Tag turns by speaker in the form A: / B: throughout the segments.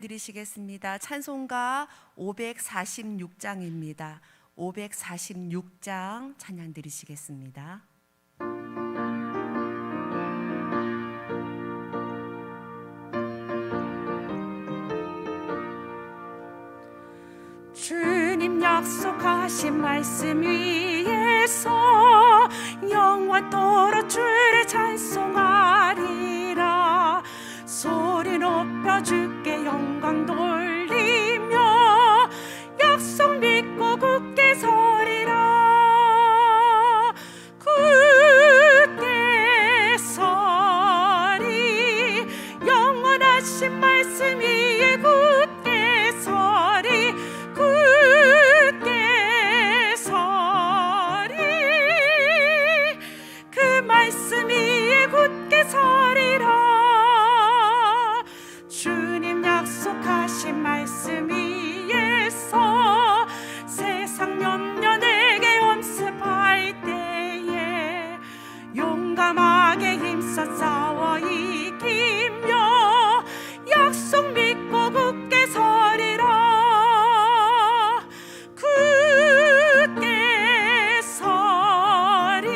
A: 드리시겠습니다. 찬송가 546장입니다. 546장 찬양 드리시겠습니다.
B: 주님 약속하신 말씀 위에서 영원토록 주를 찬송하리라. 소리 높여 주께 영광 돌리며 약속 믿고 굳게 서리라. 굳게 서리 영원하신 말씀 위에 굳게 서리. 굳게 서리 그 말씀 위에 굳게 서리라. 주님 약속하신 말씀 위에서 세상 염려내게 엄습할 때에 용감하게 힘써 싸워 이기며 약속 믿고 굳게 서리라. 굳게 서리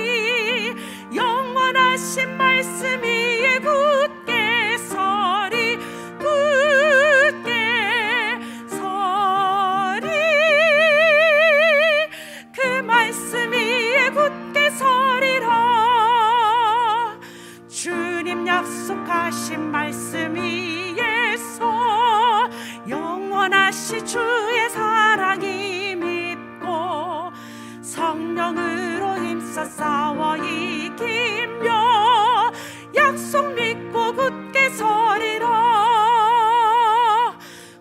B: 영원하신 말씀 위에 굳게 서리. 굳게 서리 그 말씀 위에 굳게 서리라. 주님 약속하신 말씀 위에서 영원하시 주의 사랑이 믿고 성령으로 힘써 싸워 이기며 약속 믿고 굳게 서리라.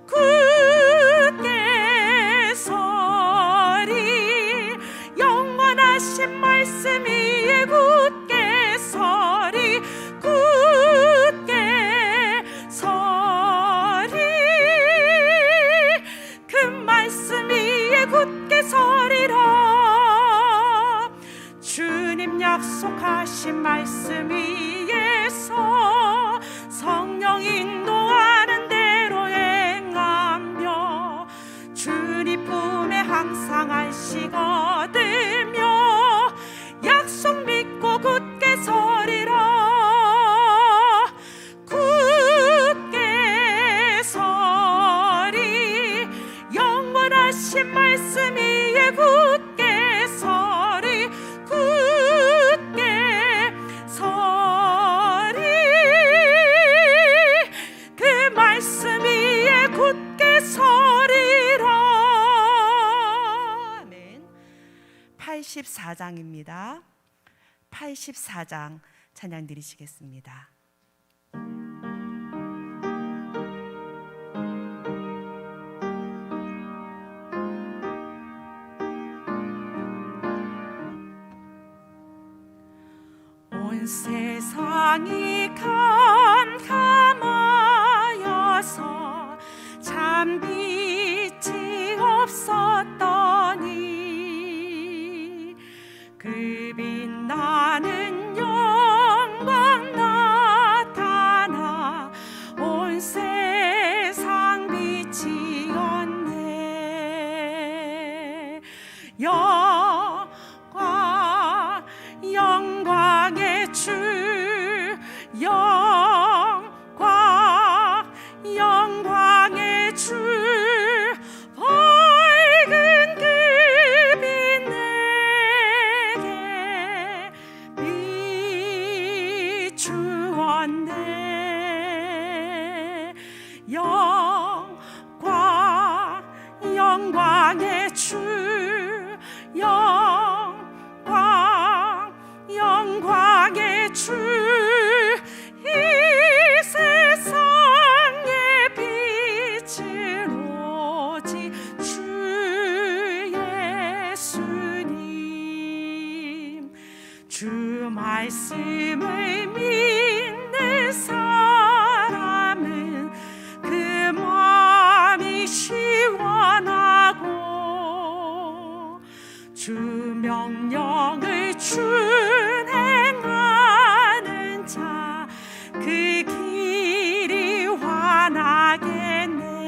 B: 굳게 서리 영원하신 말씀 위에 굳게 서리. 굳게 서리 그 말씀 위에 굳게 서리라. 주님 약속하신 말씀 위에서 성령 인도하는 대로 행하며 주님 품에 항상 안식 얻으며 약속 믿고 굳게 서리라. 굳게 서리 영원하신 말씀 위에 굳게 서리. 굳게 서리 그 말씀 위에 굳게 서리라.
A: 아멘. 84장입니다. 84장 찬양 드리시겠습니다.
B: 온 세상이 캄캄하여서 참 빛이 없었더니 그 빛나는 영광 나타나 온 세상 빛이었네. 영광의 주 영광의 주 밝은 그 빛 내게 비추었네. 영광의 주 영광의 주 이 세상의 빛을 오직 주 예수님. 주 말씀을 믿는 사람은 그 마음이 시원하고 주 명령을 준행하는 자 그 길이 환하겠네.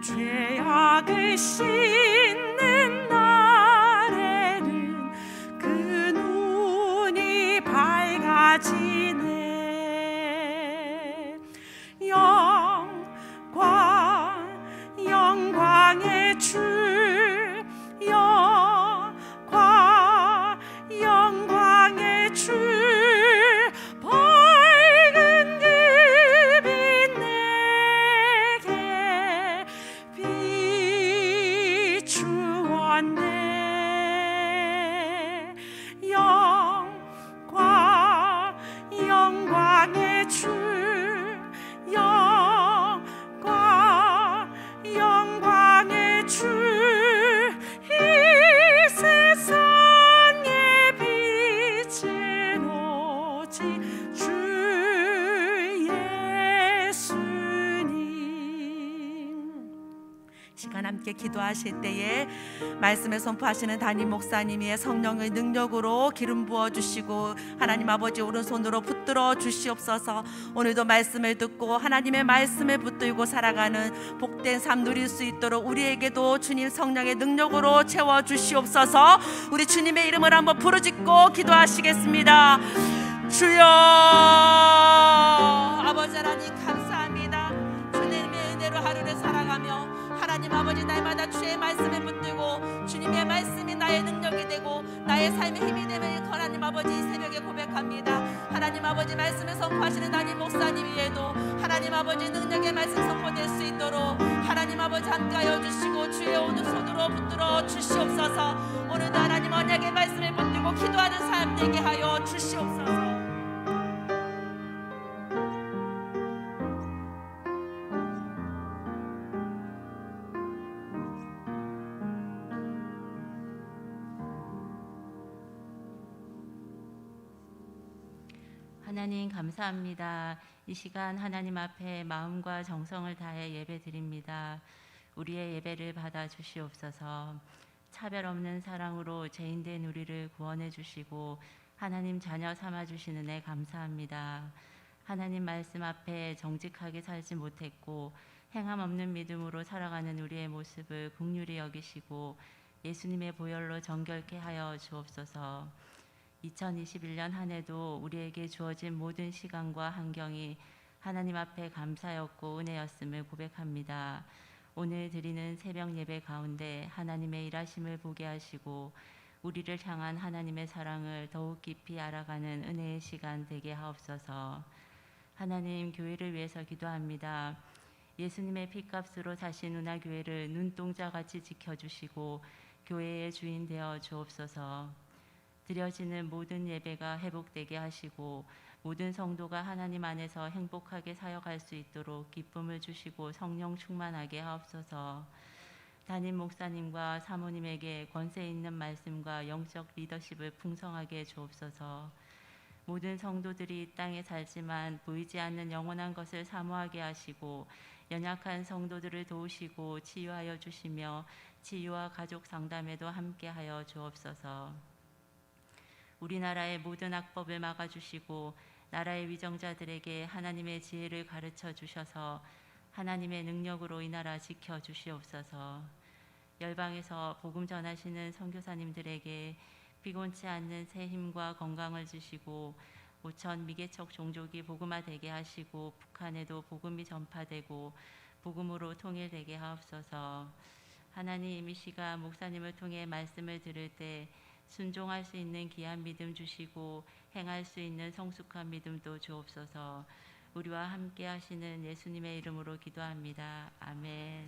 B: 죄악을 씻는 날에는 그 눈이 밝아지네. 영광의 주, 영광의 주, 밝은 그빛 내게 비추었네. 영광의 주, 영광의 주, 이 세상의 빛은 오직 주 예수님.
A: 시간 함께 기도하실 때에 말씀을 선포하시는 담임 목사님이 성령의 능력으로 기름 부어주시고 하나님 아버지 오른손으로 붙들어 주시옵소서. 오늘도 말씀을 듣고 하나님의 말씀에 붙들고 살아가는 복된 삶 누릴 수 있도록 우리에게도 주님 성령의 능력으로 채워주시옵소서. 우리 주님의 이름을 한번 부르짖고 기도하시겠습니다. 주여, 아버지 하나님 감사합니다. 주님의 은혜로 하루를 살아가며 하나님 아버지 날마다 주의 말씀에 붙들고 주님의 말씀이 나의 능력이 되고 나의 삶의 힘이 되면 하나님 아버지 이 새벽에 고백합니다. 하나님 아버지 말씀을 선포하시는 담임 목사님 위에도 하나님 아버지 능력의 말씀 선포될 수 있도록 하나님 아버지 함께하여 주시고 주의 오른손으로 붙들어 주시옵소서. 오늘도 하나님 언약의 말씀을 붙들고 기도하는 사람 되게 하여 주시옵소서.
C: 하나님 감사합니다. 이 시간 하나님 앞에 마음과 정성을 다해 예배드립니다. 우리의 예배를 받아 주시옵소서. 차별 없는 사랑으로 죄인된 우리를 구원해 주시고 하나님 자녀 삼아 주시는 애 감사합니다. 하나님 말씀 앞에 정직하게 살지 못했고 행함 없는 믿음으로 살아가는 우리의 모습을 긍휼히 여기시고 예수님의 보혈로 정결케 하여 주옵소서. 2021년 한 해도 우리에게 주어진 모든 시간과 환경이 하나님 앞에 감사였고 은혜였음을 고백합니다. 오늘 드리는 새벽 예배 가운데 하나님의 일하심을 보게 하시고 우리를 향한 하나님의 사랑을 더욱 깊이 알아가는 은혜의 시간 되게 하옵소서. 하나님, 교회를 위해서 기도합니다. 예수님의 피값으로 사신 운하교회를 눈동자같이 지켜주시고 교회의 주인 되어 주옵소서. 드려지는 모든 예배가 회복되게 하시고 모든 성도가 하나님 안에서 행복하게 사역할 수 있도록 기쁨을 주시고 성령 충만하게 하옵소서. 담임 목사님과 사모님에게 권세 있는 말씀과 영적 리더십을 풍성하게 주옵소서. 모든 성도들이 이 땅에 살지만 보이지 않는 영원한 것을 사모하게 하시고 연약한 성도들을 도우시고 치유하여 주시며 치유와 가족 상담에도 함께하여 주옵소서. 우리나라의 모든 악법을 막아주시고 나라의 위정자들에게 하나님의 지혜를 가르쳐 주셔서 하나님의 능력으로 이 나라 지켜주시옵소서. 열방에서 복음 전하시는 선교사님들에게 피곤치 않는 새 힘과 건강을 주시고 5천 미개척 종족이 복음화되게 하시고 북한에도 복음이 전파되고 복음으로 통일되게 하옵소서. 하나님, 이 시간 목사님을 통해 말씀을 들을 때 순종할 수 있는 귀한 믿음 주시고 행할 수 있는 성숙한 믿음도 주옵소서. 우리와 함께 하시는 예수님의 이름으로 기도합니다. 아멘.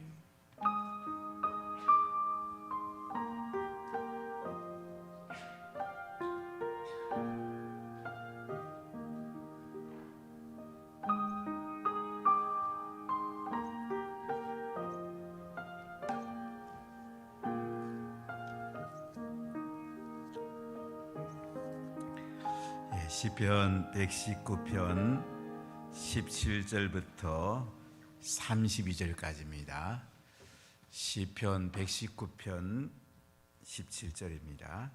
D: 시편 119편 17절부터 32절까지입니다. 시편 119편 17절입니다.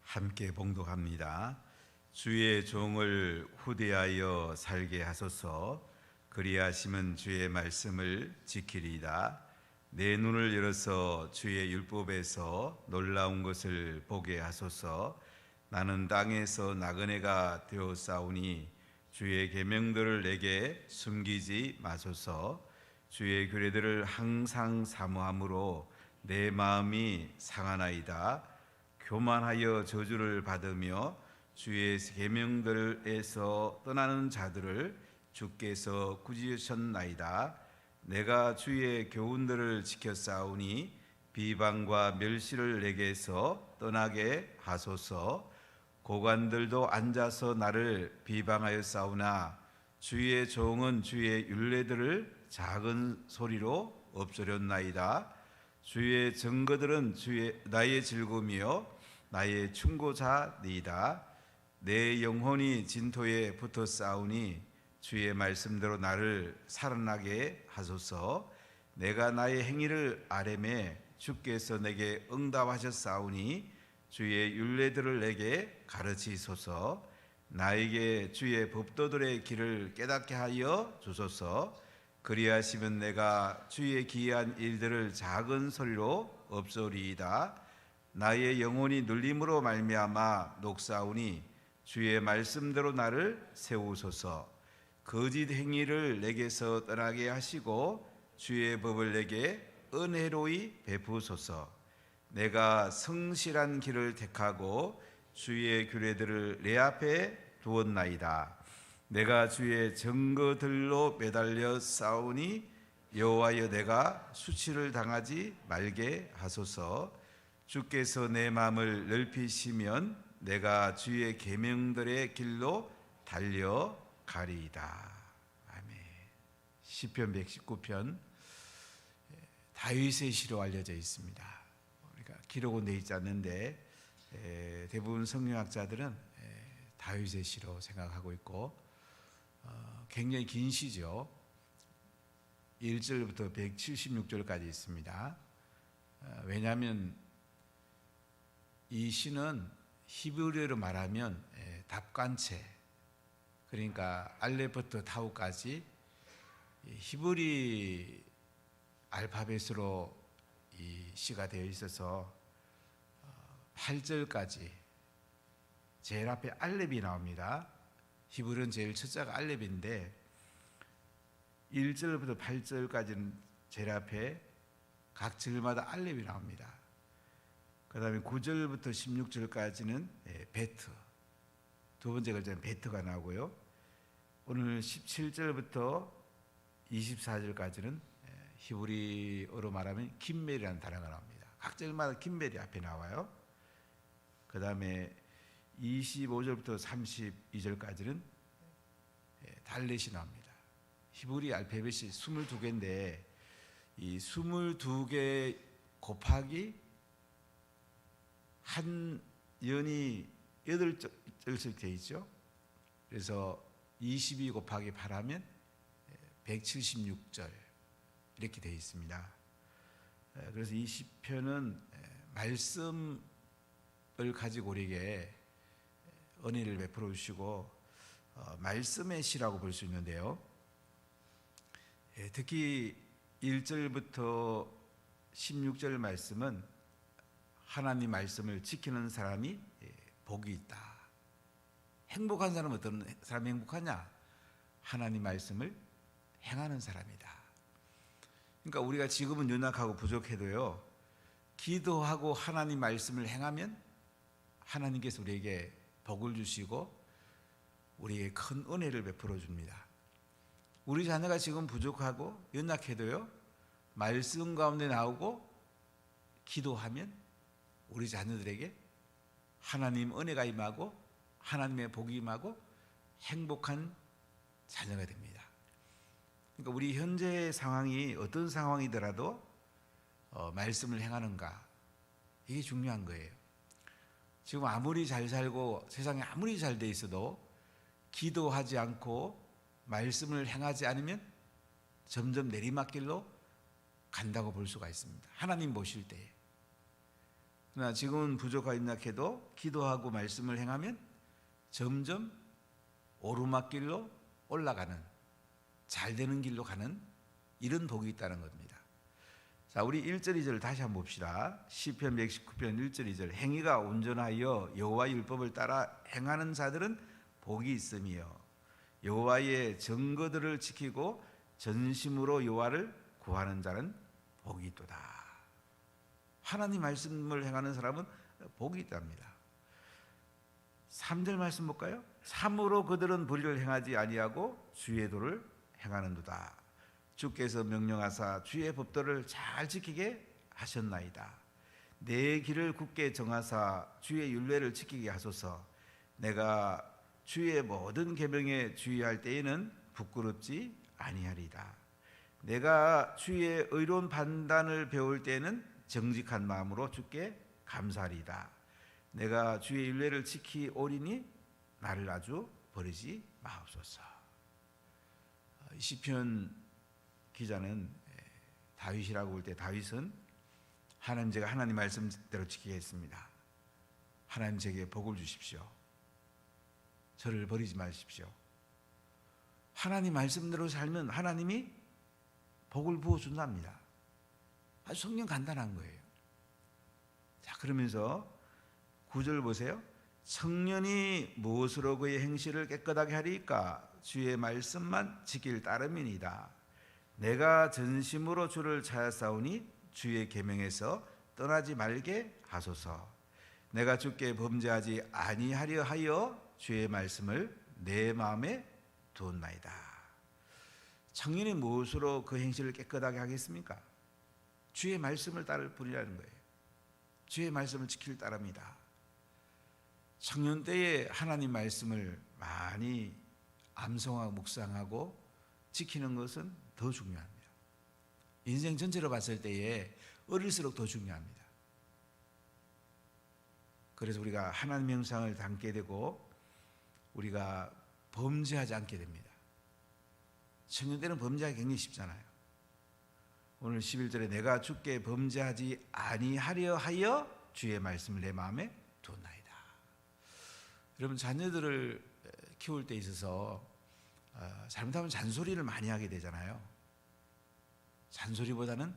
D: 함께 봉독합니다. 주의 종을 후대하여 살게 하소서. 그리하시면 주의 말씀을 지키리이다. 내 눈을 열어서 주의 율법에서 놀라운 것을 보게 하소서. 나는 땅에서 나그네가 되었사오니 주의 계명들을 내게 숨기지 마소서. 주의 규례들을 항상 사모함으로 내 마음이 상하나이다. 교만하여 저주를 받으며 주의 계명들에서 떠나는 자들을 주께서 꾸짖으셨나이다. 내가 주의 교훈들을 지켰사오니 비방과 멸시를 내게서 떠나게 하소서. 고관들도 앉아서 나를 비방하였사오나 주의 종은 주의 율례들을 작은 소리로 엎소렸나이다. 주의 증거들은 나의 즐거움이요 나의 충고자니이다. 내 영혼이 진토에 붙어 싸우니 주의 말씀대로 나를 살아나게 하소서. 내가 나의 행위를 아뢰매 주께서 내게 응답하셨사오니 주의 율례들을 내게 가르치소서. 나에게 주의 법도들의 길을 깨닫게 하여 주소서. 그리하시면 내가 주의 기이한 일들을 작은 소리로 엎소리이다. 나의 영혼이 눌림으로 말미암아 녹사오니 주의 말씀대로 나를 세우소서. 거짓 행위를 내게서 떠나게 하시고 주의 법을 내게 은혜로이 베푸소서. 내가 성실한 길을 택하고 주의 규례들을 내 앞에 두었나이다. 내가 주의 증거들로 매달려 싸우니 여호와여 내가 수치를 당하지 말게 하소서. 주께서 내 마음을 넓히시면 내가 주의 계명들의 길로 달려가리이다. 아멘. 시편 119편 다윗의 시로 알려져 있습니다. 우리가 기록은 되어 있지 않는데 대부분 성경학자들은 다윗의 시로 생각하고 있고 굉장히 긴 시죠. 1절부터 176절까지 있습니다. 왜냐하면 이 시는 히브리어로 말하면 답관체, 그러니까 알렙부터 타우까지 히브리 알파벳으로 이 시가 되어 있어서 8절까지 제일 앞에 알렙이 나옵니다. 히브리는 제일 첫자가 알렙인데 1절부터 8절까지는 제일 앞에 각 절마다 알렙이 나옵니다. 그 다음에 9절부터 16절까지는 베트, 두 번째 글자는 베트가 나오고요. 오늘 17절부터 24절까지는 히브리어로 말하면 킴멜이라는 단어가 나옵니다. 각 절마다 킴멜이 앞에 나와요. 그 다음에 25절부터 32절까지는 달렛이 나옵니다. 히브리 알파벳이 22개인데 이 22개 곱하기 한 연이 8절씩 되어 있죠. 그래서 22 곱하기 8 하면 176절 이렇게 되어 있습니다. 그래서 이 시편은 말씀을 가지고 우리에게 은혜를 베풀어 주시고 말씀의 시라고 볼 수 있는데요. 특히 1절부터 16절 말씀은 하나님 말씀을 지키는 사람이 복이 있다. 행복한 사람은 어떤 사람이 행복하냐? 하나님 말씀을 행하는 사람이다. 그러니까 우리가 지금은 연약하고 부족해도요, 기도하고 하나님 말씀을 행하면 하나님께서 우리에게 복을 주시고 우리에게 큰 은혜를 베풀어 줍니다. 우리 자녀가 지금 부족하고 연약해도요, 말씀 가운데 나오고 기도하면 우리 자녀들에게 하나님 은혜가 임하고 하나님의 복이 임하고 행복한 자녀가 됩니다. 그러니까 우리 현재 상황이 어떤 상황이더라도 말씀을 행하는가, 이게 중요한 거예요. 지금 아무리 잘 살고 세상에 아무리 잘 돼 있어도 기도하지 않고 말씀을 행하지 않으면 점점 내리막길로 간다고 볼 수가 있습니다. 하나님 보실 때에. 그러나 지금은 부족하고 연약해도 기도하고 말씀을 행하면 점점 오르막길로 올라가는, 잘 되는 길로 가는 이런 복이 있다는 겁니다. 자, 우리 1절 2절 다시 한번 봅시다. 시편 119편 1절 2절. 행위가 온전하여 여호와 율법을 따라 행하는 자들은 복이 있으며 여호와의 증거들을 지키고 전심으로 여호와를 구하는 자는 복이 있도다. 하나님 말씀을 행하는 사람은 복이 있답니다. 3절 말씀 볼까요? 참으로 그들은 불의를 행하지 아니하고 주의 도를 행하는도다. 주께서 명령하사 주의 법도를 잘 지키게 하셨나이다. 내 길을 굳게 정하사 주의 율례를 지키게 하소서. 내가 주의 모든 계명에 주의할 때에는 부끄럽지 아니하리다. 내가 주의 의로운 판단을 배울 때에는 정직한 마음으로 주께 감사하리다. 내가 주의 율례를 지키오리니 나를 아주 버리지 마옵소서. 시편 기자는 다윗이라고 볼 때 다윗은 하나님, 제가 하나님 말씀대로 지키겠습니다. 하나님 제게 복을 주십시오. 저를 버리지 마십시오. 하나님 말씀대로 살면 하나님이 복을 부어준답니다. 아주 성경 간단한 거예요. 자, 그러면서 9절 보세요. 청년이 무엇으로 그의 행실을 깨끗하게 하리까? 주의 말씀만 지킬 따름이니이다. 내가 전심으로 주를 찾아싸우니 주의 계명에서 떠나지 말게 하소서. 내가 주께 범죄하지 아니하려 하여 주의 말씀을 내 마음에 두었나이다. 청년이 무엇으로 그 행실을 깨끗하게 하겠습니까? 주의 말씀을 따를 뿐이라는 거예요. 주의 말씀을 지킬 따릅니다. 청년 때에 하나님 말씀을 많이 암송하고 묵상하고 지키는 것은 더 중요합니다. 인생 전체로 봤을 때에 어릴수록 더 중요합니다. 그래서 우리가 하나님 형상을 담게 되고 우리가 범죄하지 않게 됩니다. 청년 때는 범죄하기 굉장히 쉽잖아요. 오늘 11절에 내가 주께 범죄하지 아니하려 하여 주의 말씀을 내 마음에 두었나이다. 여러분, 자녀들을 키울 때 있어서 잘못하면 잔소리를 많이 하게 되잖아요. 잔소리보다는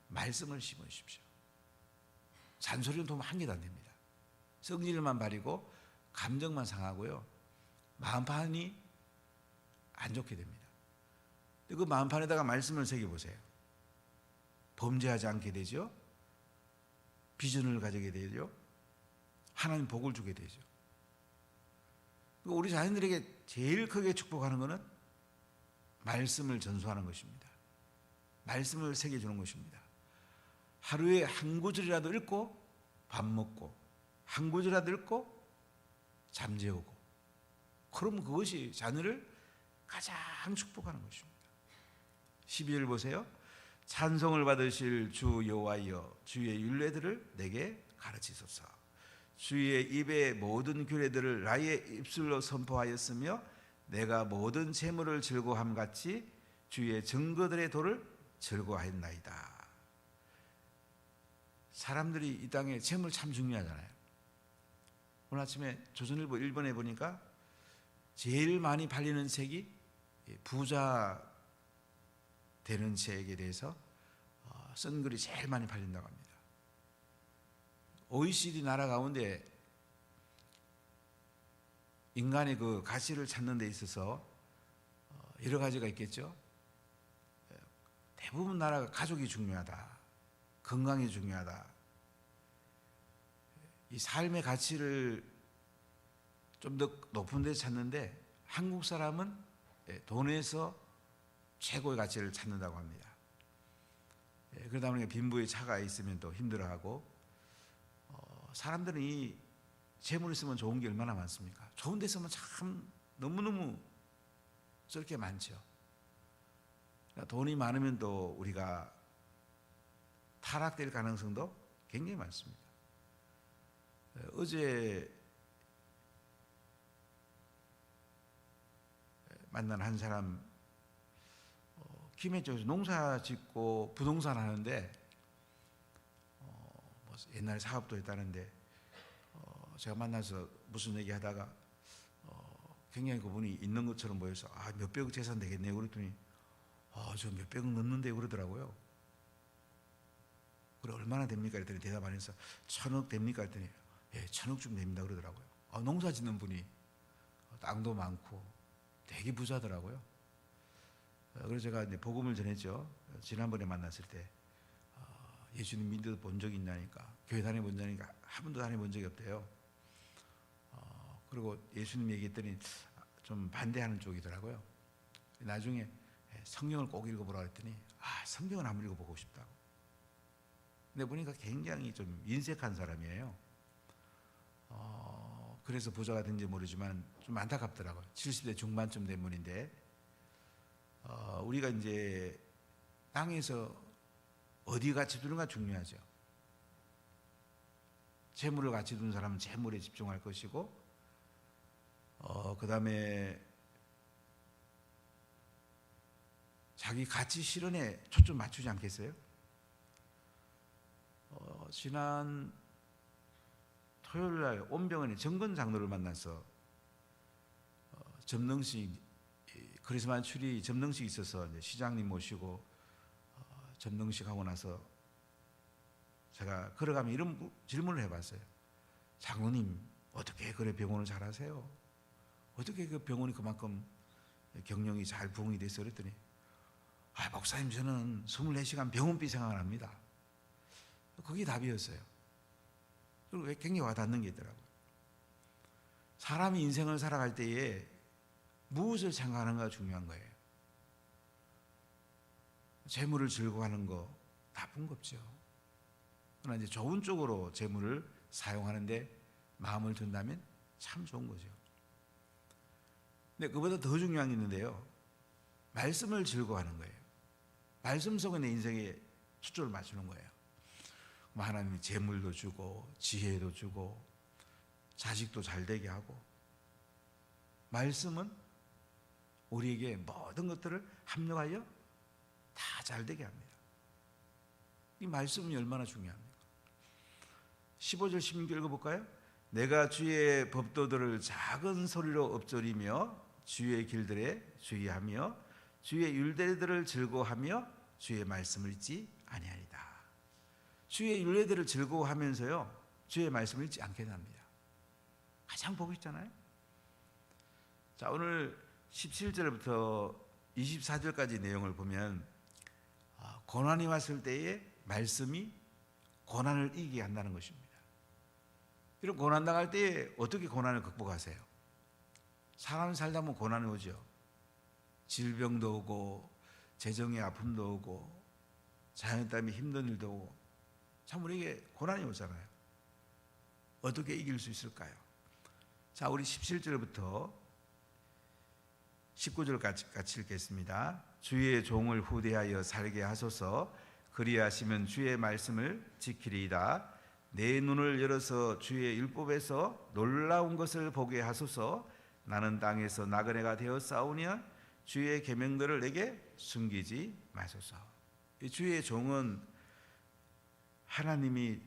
D: 말씀을 심으십시오. 잔소리는 도움 한 개도 안 됩니다. 성질만 바리고 감정만 상하고요, 마음판이 안 좋게 됩니다. 그 마음판에다가 말씀을 새겨보세요. 범죄하지 않게 되죠. 비전을 가지게 되죠. 하나님 복을 주게 되죠. 우리 자녀들에게 제일 크게 축복하는 것은 말씀을 전수하는 것입니다. 말씀을 새겨주는 것입니다. 하루에 한 구절이라도 읽고 밥 먹고 한 구절이라도 읽고 잠재우고, 그러면 그것이 자녀를 가장 축복하는 것입니다. 12절 보세요. 찬송을 받으실 주 여호와여, 주의 율례들을 내게 가르치소서. 주의 입의 모든 규례들을 나의 입술로 선포하였으며 내가 모든 재물을 즐거워함 같이 주의 증거들의 도를 즐거워하였나이다. 사람들이 이 땅에 재물 참 중요하잖아요. 오늘 아침에 조선일보 1번에 보니까 제일 많이 팔리는 책이 부자 되는 책에 대해서 쓴 글이 제일 많이 팔린다고 합니다. OECD 나라 가운데 인간의 그 가치를 찾는 데 있어서 여러 가지가 있겠죠. 대부분 나라가 가족이 중요하다, 건강이 중요하다, 이 삶의 가치를 좀 더 높은 데서 찾는데 한국 사람은 돈에서 최고의 가치를 찾는다고 합니다. 그러다 보니까 빈부의 차가 있으면 또 힘들어하고, 사람들은 이 재물 있으면 좋은 게 얼마나 많습니까? 좋은 데 있으면 참 너무너무 쏠게 많죠. 돈이 많으면 또 우리가 타락될 가능성도 굉장히 많습니다. 어제 만난 한 사람, 김해 쪽에서 농사 짓고 부동산 하는데 뭐 옛날에 사업도 했다는데 제가 만나서 무슨 얘기 하다가 굉장히 그분이 있는 것처럼 보여서 몇백억 재산 되겠네요. 그랬더니 저 몇백억 넘는데 그러더라고요. 그래 얼마나 됩니까? 그랬더니 대답 안 해서 1,000억 됩니까? 그랬더니 예, 1,000억쯤 됩니다. 그러더라고요. 농사 짓는 분이 땅도 많고 되게 부자더라고요. 그래서 제가 이제 복음을 전했죠. 지난번에 만났을 때 예수님 믿어 본 적이 있냐니까 교회 다녀본 적이니까 한 번도 다녀본 적이 없대요. 그리고 예수님 얘기했더니 좀 반대하는 쪽이더라고요. 나중에 성경을 꼭 읽어보라 했더니 성경을 한번 읽어보고 싶다고. 근데 보니까 굉장히 좀 인색한 사람이에요. 그래서 부자가 된지 모르지만 좀 안타깝더라고요. 70대 중반쯤 된 분인데 우리가 이제 땅에서 어디 같이 두는가 중요하죠. 재물을 같이 두는 사람은 재물에 집중할 것이고 그 다음에 자기 가치 실현에 초점 맞추지 않겠어요? 지난 토요일날 온병원에 정건 장로를 만나서 점령식 크리스마스 추리 점령식 있어서 이제 시장님 모시고 점령식 하고 나서 제가 걸어가면 이런 질문을 해봤어요. 장로님 어떻게 그래 병원을 잘하세요? 어떻게 그 병원이 그만큼 경영이 잘 부흥이 됐어? 그랬더니 목사님 저는 24시간 병원비 생각을 합니다. 그게 답이었어요. 그리고 굉장히 와닿는 게 있더라고요. 사람이 인생을 살아갈 때에 무엇을 생각하는가 중요한 거예요. 재물을 즐거워하는 거 나쁜 거 없죠. 그러나 이제 좋은 쪽으로 재물을 사용하는데 마음을 둔다면 참 좋은 거죠. 근데 그보다 더 중요한 게 있는데요. 말씀을 즐거워하는 거예요. 말씀 속에 내 인생에 초점을 맞추는 거예요. 하나님이 재물도 주고 지혜도 주고 자식도 잘 되게 하고 말씀은 우리에게 모든 것들을 합력하여 다 잘 되게 합니다. 이 말씀이 얼마나 중요합니까? 15절 16절 읽어볼까요? 내가 주의 법도들을 작은 소리로 엎조리며 주의 길들에 주의하며 주의 율례들을 즐거워하며 주의 말씀을 잊지 아니하리다. 주의 율례들을 즐거워하면서요 주의 말씀을 잊지 않게 합니다. 가장 보고 있잖아요. 자, 오늘 17절부터 24절까지 내용을 보면 고난이 왔을 때에 말씀이 고난을 이기게 한다는 것입니다. 이런 고난 당할 때에 어떻게 고난을 극복하세요? 사람이 살다 보면 고난이 오죠. 질병도 오고 재정의 아픔도 오고 자연 때문에 힘든 일도 오고 참 우리에게 고난이 오잖아요. 어떻게 이길 수 있을까요? 자, 우리 17절부터 19절 같이 읽겠습니다. 주의 종을 후대하여 살게 하소서. 그리하시면 주의 말씀을 지키리이다. 내 눈을 열어서 주의 율법에서 놀라운 것을 보게 하소서. 나는 땅에서 나그네가 되어 싸우며 주의 계명들을 내게 숨기지 마소서. 주의 종은 하나님이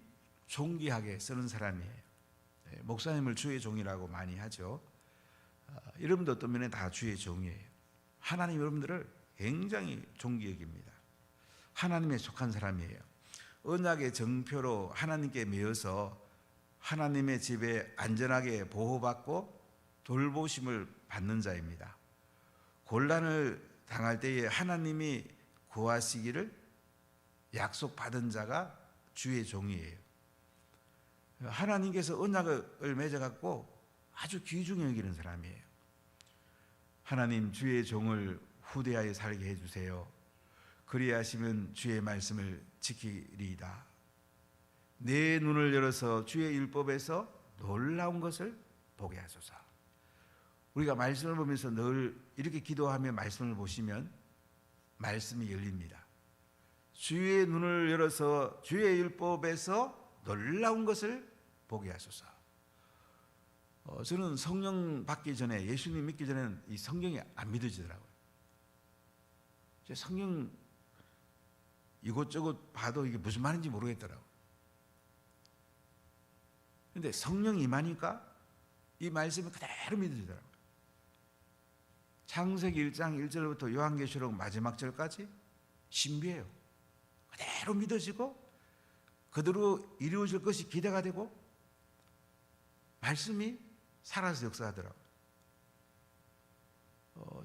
D: 존귀하게 쓰는 사람이에요. 목사님을 주의 종이라고 많이 하죠. 여러분도 어떤 면에 다 주의 종이에요. 하나님 여러분들을 굉장히 존귀 여깁니다. 하나님에 속한 사람이에요. 언약의 정표로 하나님께 매여서 하나님의 집에 안전하게 보호받고 돌보심을 받는 자입니다. 곤란을 당할 때에 하나님이 구하시기를 약속받은 자가 주의 종이에요. 하나님께서 언약을 맺어갖고 아주 귀중히 여기는 사람이에요. 하나님 주의 종을 후대하여 살게 해주세요. 그리하시면 주의 말씀을 지키리이다. 내 눈을 열어서 주의 율법에서 놀라운 것을 보게 하소서. 우리가 말씀을 보면서 늘 이렇게 기도하며 말씀을 보시면 말씀이 열립니다. 주의 눈을 열어서 주의 율법에서 놀라운 것을 보게 하소서. 저는 성령 받기 전에, 예수님 믿기 전에는 이 성경이 안 믿어지더라고요. 성경 이것저것 봐도 이게 무슨 말인지 모르겠더라고요. 그런데 성령 임하니까 이 말씀이 그대로 믿어지더라고요. 창세기 1장 1절부터 요한계시록 마지막 절까지 신비해요. 그대로 믿어지고 그대로 이루어질 것이 기대가 되고 말씀이 살아서 역사하더라고요.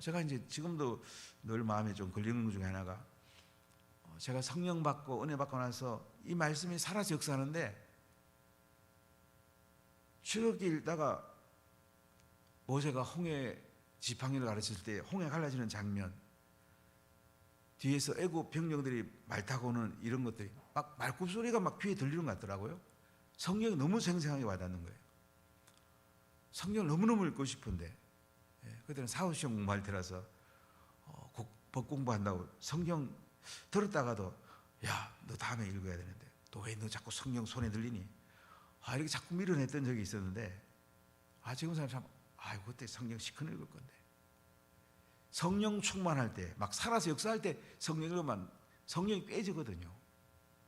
D: 제가 이제 지금도 늘 마음에 좀 걸리는 것 중에 하나가 제가 성령 받고 은혜 받고 나서 이 말씀이 살아서 역사하는데 출애굽기 읽다가 모세가 홍해 지팡이를 가르칠 때 홍해 갈라지는 장면, 뒤에서 애굽 병력들이 말 타고 오는 이런 것들이 막 말굽소리가 막 귀에 들리는 것 같더라고요. 성경이 너무 생생하게 와닿는 거예요. 성경을 너무너무 읽고 싶은데 그때는 사후시험 공부할 때라서 법 공부한다고 성경 들었다가도 야, 너 다음에 읽어야 되는데 또 왜 너 자꾸 성경 손에 들리니? 이렇게 자꾸 밀어냈던 적이 있었는데 지금 사람 그때 성경 시큰 읽을 건데 성령 충만할 때 막 살아서 역사할 때 성령 읽으면 성령이 깨지거든요.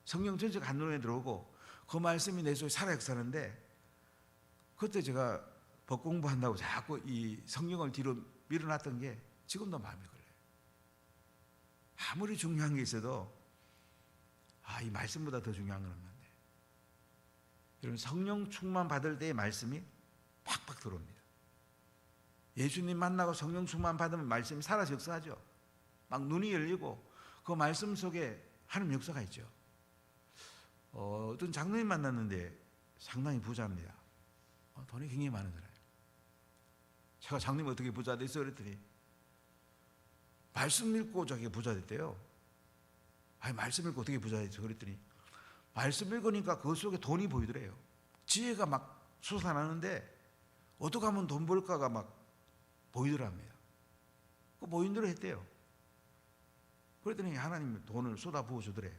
D: 성령 전체가 한눈에 들어오고 그 말씀이 내 속에 살아 역사하는데 그때 제가 법 공부한다고 자꾸 이 성경을 뒤로 밀어놨던 게 지금도 마음에 걸려요. 아무리 중요한 게 있어도 이 말씀보다 더 중요한 건 없는데 여러분 성령 충만 받을 때의 말씀이 팍팍 들어옵니다. 예수님 만나고 성령 충만 받으면 말씀이 살아서 역사하죠. 막 눈이 열리고 그 말씀 속에 하나님 역사가 있죠. 어떤 장로님 만났는데 상당히 부자입니다. 돈이 굉장히 많은 사람이에요. 제가 장로님 어떻게 부자 됐어? 그랬더니 말씀 읽고 자기가 부자 됐대요. 말씀 읽고 어떻게 부자 됐어? 그랬더니 말씀 읽으니까 그 속에 돈이 보이더래요. 지혜가 막 솟아나는데 어떻게 하면 돈 벌까가 막 보이더랍니다. 그 보인 대로 했대요. 그랬더니 하나님이 돈을 쏟아 부어주더래요.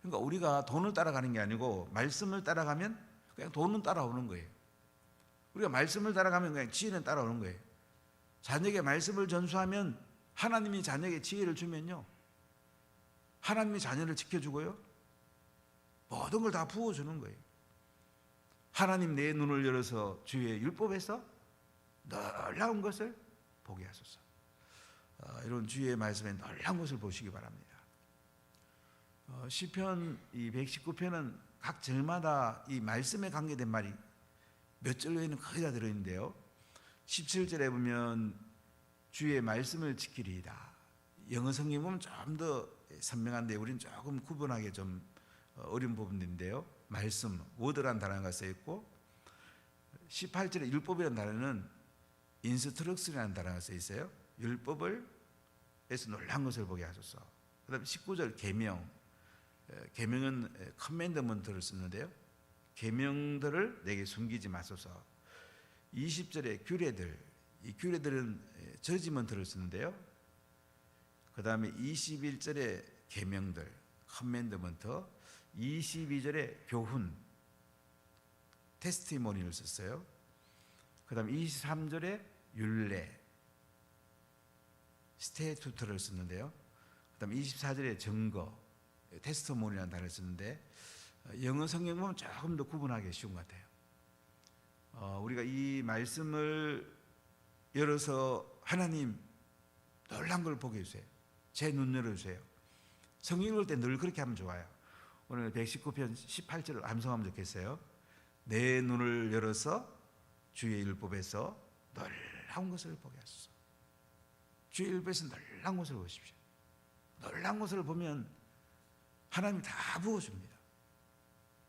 D: 그러니까 우리가 돈을 따라가는 게 아니고 말씀을 따라가면 그냥 돈은 따라오는 거예요. 우리가 말씀을 따라가면 그냥 지혜는 따라오는 거예요. 자녀에게 말씀을 전수하면 하나님이 자녀에게 지혜를 주면요, 하나님이 자녀를 지켜주고요, 모든 걸 다 부어주는 거예요. 하나님 내 눈을 열어서 주의 율법에서 놀라운 것을 보게 하소서. 이런 주의 말씀에 놀라운 것을 보시기 바랍니다. 시편 이 119편은 각 절마다 이 말씀에 관계된 말이 몇 절 외에는 거의 다 들어있는데요. 17절에 보면 주의 말씀을 지키리이다. 영어 성경 보면 좀 더 선명한데 우리는 조금 구분하기 좀 어려운 부분인데요. 말씀, 워드라는 단어가 써있고 18절에 율법이라는 단어는 인스트럭스라는 단어가 써있어요. 율법을 에서 놀란 것을 보게 하소서. 그 다음에 19절 계명, 계명은 커맨드먼트를 쓰는데요. 계명들을 내게 숨기지 마소서. 20절에 규례들, 이 규례들은 저지먼트를 쓰는데요. 그 다음에 21절에 계명들, 커맨드먼트, 22절에 교훈, 테스티모니를 썼어요. 그 다음에 23절에 율례, 스테투트를 쓰는데요. 그 다음에 24절에 증거, 테스트모니라는 단어를 쓰는데 영어 성경 보면 조금 더 구분하기 쉬운 것 같아요. 우리가 이 말씀을 열어서 하나님 놀란 걸 보게 해주세요. 제 눈 열어주세요. 성경 읽을 때 늘 그렇게 하면 좋아요. 오늘 119편 18절을 암송하면 좋겠어요. 내 눈을 열어서 주의 율법에서 놀라운 것을 보게 하소서. 주의 율법에서 놀라운 것을 보십시오. 놀라운 것을 보면 하나님이 다 부어줍니다.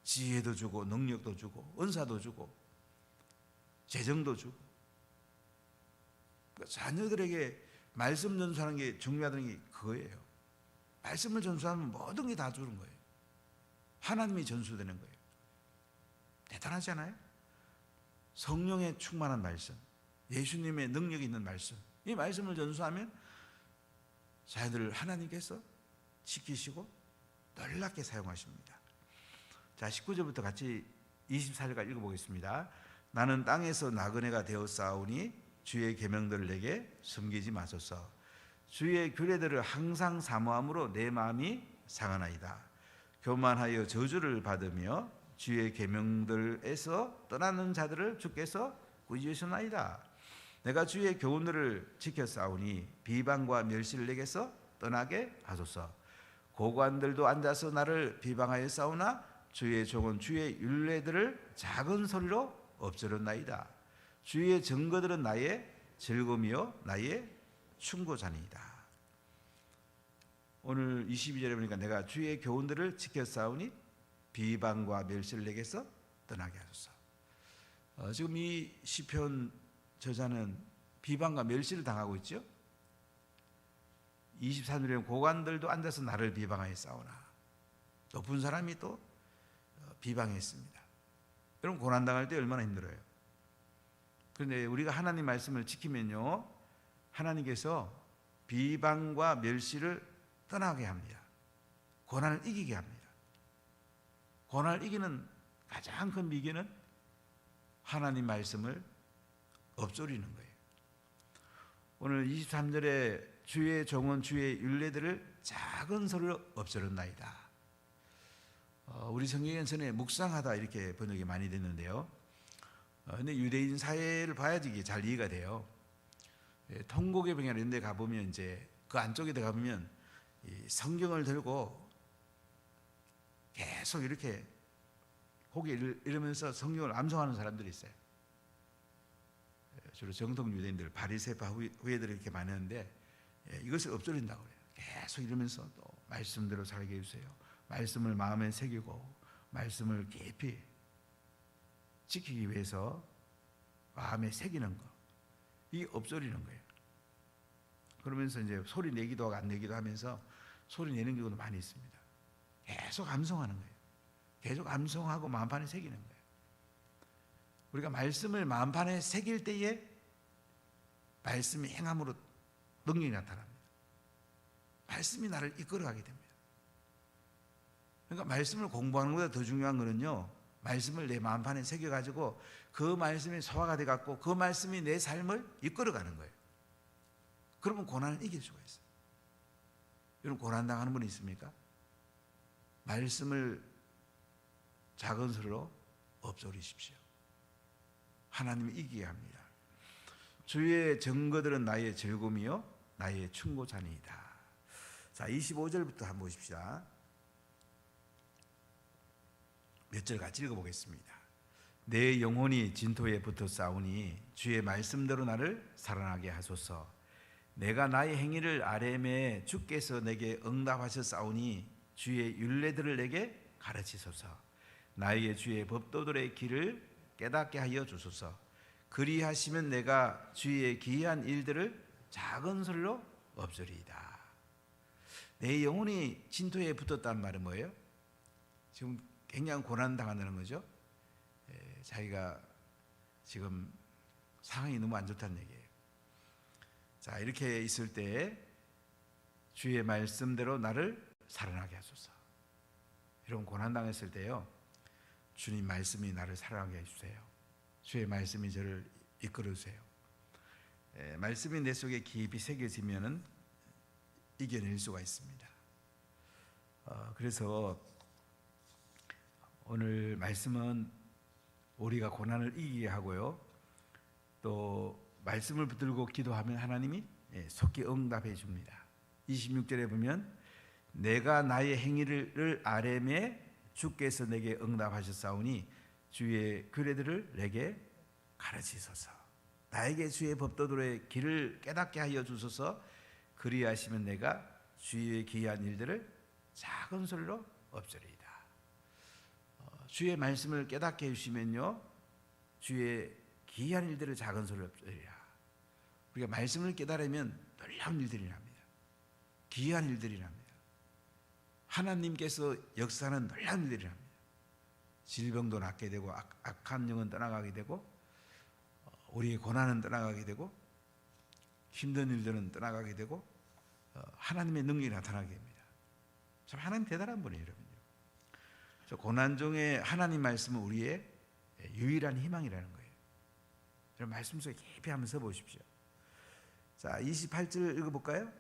D: 지혜도 주고 능력도 주고 은사도 주고 재정도 주고. 그러니까 자녀들에게 말씀 전수하는 게 중요하다는 게 그거예요. 말씀을 전수하면 모든 게 다 주는 거예요. 하나님이 전수되는 거예요. 대단하지 않아요? 성령의 충만한 말씀, 예수님의 능력이 있는 말씀, 이 말씀을 전수하면 자녀들을 하나님께서 지키시고 놀랍게 사용하십니다. 자, 19절부터 같이 24절까지 읽어보겠습니다. 나는 땅에서 나그네가 되었사오니 주의 계명들을 내게 숨기지 마소서. 주의 규례들을 항상 사모함으로 내 마음이 상하나이다. 교만하여 저주를 받으며 주의 계명들에서 떠나는 자들을 주께서 꾸짖으시나이다. 내가 주의 교훈들을 지켜 싸우니 비방과 멸시를 내게서 떠나게 하소서. 고관들도 앉아서 나를 비방하여 싸우나 주의 종은 주의 율례들을 작은 소리로 엎드렸나이다. 주의 증거들은 나의 즐거움이요 나의 충고자니이다. 오늘 22절에 보니까 내가 주의 교훈들을 지켜 싸우니 비방과 멸시를 내게서 떠나게 하소서. 지금 이 시편 저자는 비방과 멸시를 당하고 있죠. 23절에 고관들도 앉아서 나를 비방하여 싸우나, 높은 사람이 또 비방했습니다. 여러분, 고난당할 때 얼마나 힘들어요. 그런데 우리가 하나님 말씀을 지키면요, 하나님께서 비방과 멸시를 떠나게 합니다. 고난을 이기게 합니다. 고난을 이기는 가장 큰 비결은 하나님 말씀을 엎조리는 거예요. 오늘 23절에 주의 종은 주의 율례들을 작은 소리로 엎조렸나이다. 우리 성경에서는 묵상하다 이렇게 번역이 많이 됐는데요. 근데 유대인 사회를 봐야지 이게 잘 이해가 돼요. 통곡의 병이나 이런 데 가보면 이제 그 안쪽에 들어가보면 이 성경을 들고 계속 이렇게 고개 이러면서 성경을 암송하는 사람들이 있어요. 주로 정통 유대인들, 바리새파 후예들이 이렇게 많은데 이것을 엎조린다고 그래요. 계속 이러면서 또 말씀대로 살게 해주세요. 말씀을 마음에 새기고 말씀을 깊이 지키기 위해서 마음에 새기는 거, 이게 엎조리는 거예요. 그러면서 이제 소리 내기도 하고 안 내기도 하면서 소리 내는 경우도 많이 있습니다. 계속 암송하는 거예요. 계속 암송하고 마음판에 새기는 거예요. 우리가 말씀을 마음판에 새길 때에 말씀이 행함으로 능력이 나타납니다. 말씀이 나를 이끌어가게 됩니다. 그러니까 말씀을 공부하는 것보다 더 중요한 거는요, 말씀을 내 마음판에 새겨가지고 그 말씀이 소화가 돼갖고 그 말씀이 내 삶을 이끌어가는 거예요. 그러면 고난을 이길 수가 있어요. 여러분, 고난당하는 분이 있습니까? 말씀을 작은 소리로 엎조리십시오. 하나님이 이기게 합니다. 주의 증거들은 나의 즐거움이요 나의 충고자니이다. 자, 25절부터 한번 보십시다. 몇 절 같이 읽어보겠습니다. 내 영혼이 진토에 붙어 싸우니 주의 말씀대로 나를 살아나게 하소서. 내가 나의 행위를 아뢰매 주께서 내게 응답하셨사오니 주의 율례들을 내게 가르치소서. 나에게 주의 법도들의 길을 깨닫게 하여 주소서. 그리하시면 내가 주의 기이한 일들을 작은 소리로 엎조리이다. 내 영혼이 진토에 붙었다는 말은 뭐예요? 지금 굉장히 고난당한다는 거죠. 자기가 지금 상황이 너무 안 좋다는 얘기예요. 자, 이렇게 있을 때 주의 말씀대로 나를 살아나게 하소서. 이런 고난당했을 때요, 주님 말씀이 나를 살아나게 해주세요. 주의 말씀이 저를 이끌어주세요. 말씀이 내 속에 깊이 새겨지면은 이겨낼 수가 있습니다. 그래서 오늘 말씀은 우리가 고난을 이기게 하고요, 또 말씀을 붙들고 기도하면 하나님이 속히 응답해 줍니다. 26절에 보면 내가 나의 행위를 아뢰매 주께서 내게 응답하셨사오니 주의 규례들을 내게 가르치소서. 나에게 주의 법도들의 길을 깨닫게 하여 주소서. 그리하시면 내가 주의 기이한 일들을 작은 소리로 엎조리이다. 주의 말씀을 깨닫게 해주시면요, 주의 기이한 일들을 작은 소리로 엎조리라. 우리가 말씀을 깨달으면 놀라운 일들이 납니다. 기이한 일들이 납니다. 하나님께서 역사하는 놀라운 일들이 납니다. 질병도 낫게 되고 악한 영은 떠나가게 되고 우리의 고난은 떠나가게 되고 힘든 일들은 떠나가게 되고 하나님의 능력이 나타나게 됩니다. 참 하나님 대단한 분이에요, 여러분요. 저 고난 중에 하나님 말씀은 우리의 유일한 희망이라는 거예요. 여러분, 말씀 속에 깊이 한번 써보십시오. 자, 28절 읽어볼까요?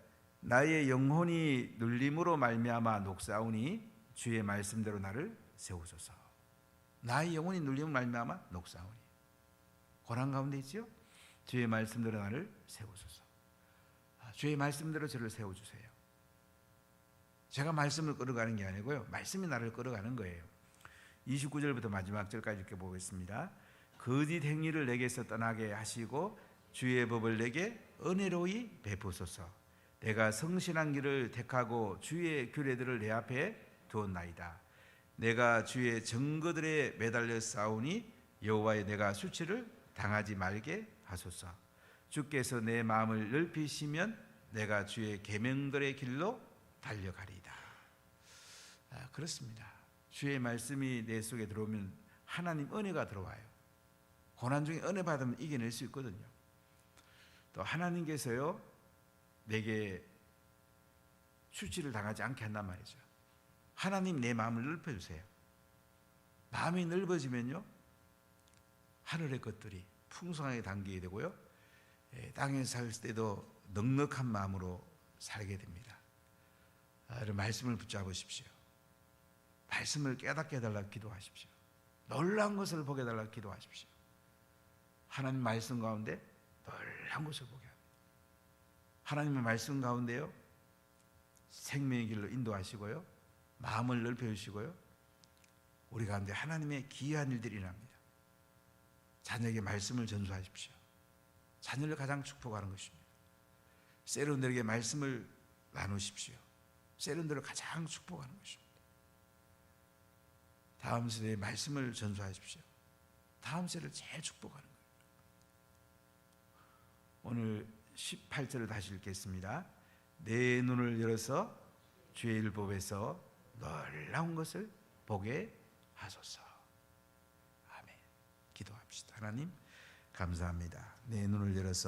D: 나의 영혼이 눌림으로 말미암아 녹사오니 주의 말씀대로 나를 세우소서. 나의 영혼이 눌림으로 말미암아 녹사오니, 고난 가운데 있지요? 주의 말씀대로 나를 세우소서. 주의 말씀대로 저를 세워주세요. 제가 말씀을 끌어가는 게 아니고요, 말씀이 나를 끌어가는 거예요. 29절부터 마지막 절까지 이렇게 보겠습니다. 거짓 행위를 내게서 떠나게 하시고 주의 법을 내게 은혜로이 베푸소서. 내가 성실한 길을 택하고 주의 규례들을 내 앞에 두었나이다. 내가 주의 증거들에 매달려 싸우니 여호와의 내가 수치를 당하지 말게 하소서. 주께서 내 마음을 넓히시면 내가 주의 계명들의 길로 달려가리이다. 그렇습니다. 주의 말씀이 내 속에 들어오면 하나님 은혜가 들어와요. 고난 중에 은혜 받으면 이겨낼 수 있거든요. 또 하나님께서요, 내게 수치를 당하지 않게 한단 말이죠. 하나님 내 마음을 넓혀주세요. 마음이 넓어지면요, 하늘의 것들이 풍성하게 담기게 되고요, 땅에 살 때도 넉넉한 마음으로 살게 됩니다. 여러분, 말씀을 붙잡으십시오. 말씀을 깨닫게 해달라고 기도하십시오. 놀라운 것을 보게 해달라고 기도하십시오. 하나님 말씀 가운데 놀라운 것을 보게 합니다. 하나님의 말씀 가운데요, 생명의 길로 인도하시고요, 마음을 넓혀주시고요, 우리 가운데 하나님의 기이한 일들이 일어납니다. 자녀에게 말씀을 전수하십시오. 자녀를 가장 축복하는 것입니다. 세련들에게 말씀을 나누십시오. 세련들을 가장 축복하는 것입니다. 다음 세대에 말씀을 전수하십시오. 다음 세대를 제일 축복하는 거예요. 오늘 18절을 다시 읽겠습니다. 내 눈을 열어서 주의 율법에서 놀라운 것을 보게 하소서. 아멘. 기도합시다. 하나님 감사합니다. 내 눈을 열어서